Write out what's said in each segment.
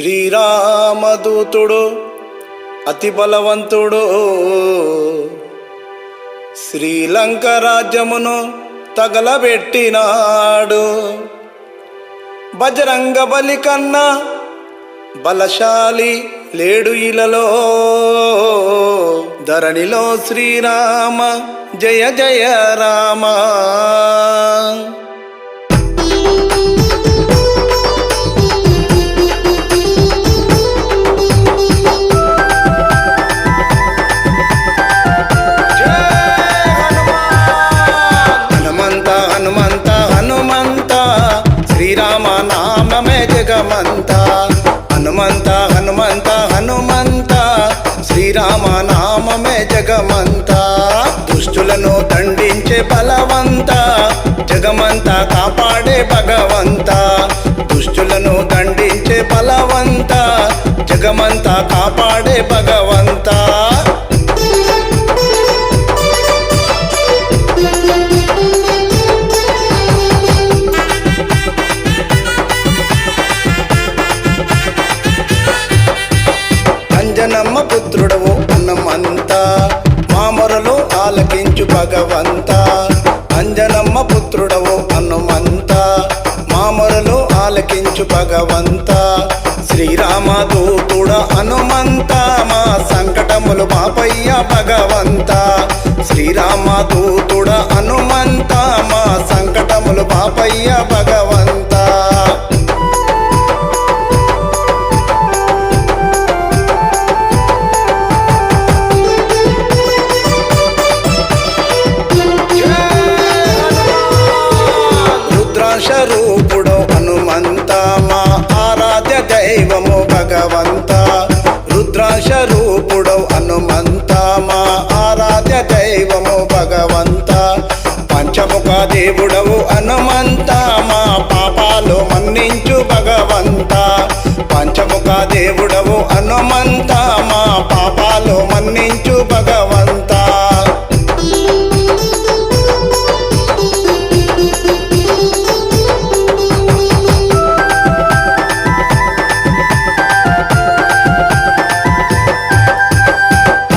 శ్రీరామదూతుడు అతి బలవంతుడు, శ్రీలంక రాజ్యమును తగలబెట్టినాడు. బజరంగ బలి కన్నా బలశాలి లేడు ఇలలో, ధరణిలో శ్రీరామ జయ జయ రామ. శ్రీరామ నామమే జగమంత, హనుమంత హనుమంత హనుమంత, శ్రీరామ నామమే జగమంత. దుష్టులను దండించే బలవంత, జగమంత కాపాడే భగవంత. దుష్టులను దండించే బలవంత, జగమంత కాపాడే భగవంత. అంజనమ్మ పుత్రుడవు హనుమంత, మామరలు ఆలకించు భగవంత. అంజనమ్మ పుత్రుడవు హనుమంత, మామరలు ఆలకించు భగవంత. శ్రీరామ దూతుడ హనుమంత, మా సంకటములు పాపయ్య భగవంత. శ్రీరామ దూతుడ హనుమంత, మా సంకటములు పాపయ్య భగవంత. రూపుడు హనుమంత, మా ఆరాధ్య దైవము భగవంత. రుద్రాక్ష రూపుడు హనుమంత, మా ఆరాధ్య దైవము భగవంత. పంచముఖ దేవుడవు హనుమంత, మా పాపాలు మన్నించు భగవంత. పంచముఖ దేవుడవు హనుమంత, మా పాపాలు మన్నించు భగవంత.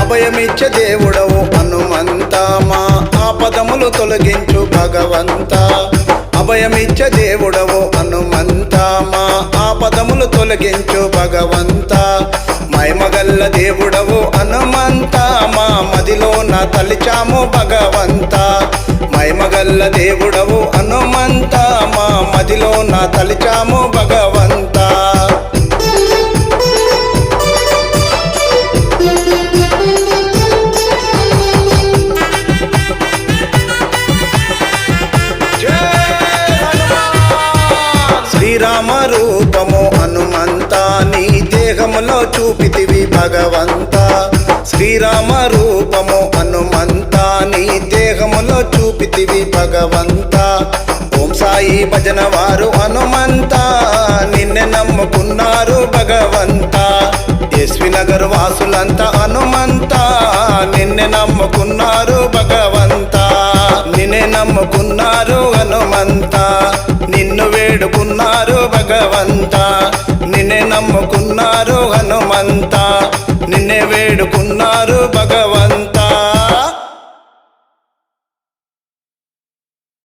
అభయమిచ్చే దేవుడవు హనుమంత, మా ఆపదములు తొలగించు భగవంత. అభయమిచ్చే దేవుడవు హనుమంత, మా ఆపదములు తొలగించు భగవంత. మహిమగల్ల దేవుడవు హనుమంత, మా మదిలో నా తలిచాము భగవంత. మహిమగల్ల దేవుడవు హనుమంత, మా మదిలో నా తలిచాము భగవంత. శ్రీరామ రూపము హనుమంత, నీ దేహములో చూపితివి భగవంత. శ్రీరామ రూపము హనుమంత, నీ దేహములో చూపితివి భగవంత. ఓం సాయి భజన వారు హనుమంత, నిన్నే నమ్ముకున్నారు భగవంత. ఎస్వి నగర్ వాసులంతా హనుమంత, నిన్నే నమ్ముకున్నారు భగవంత. నిన్నే నమ్ముకున్నారు హనుమంత, నిన్ను వేడుకున్నారు భగవంత. నిన్నే నమ్ముకున్నారు హనుమంత, నిన్నే వేడుకున్నారు భగవంత.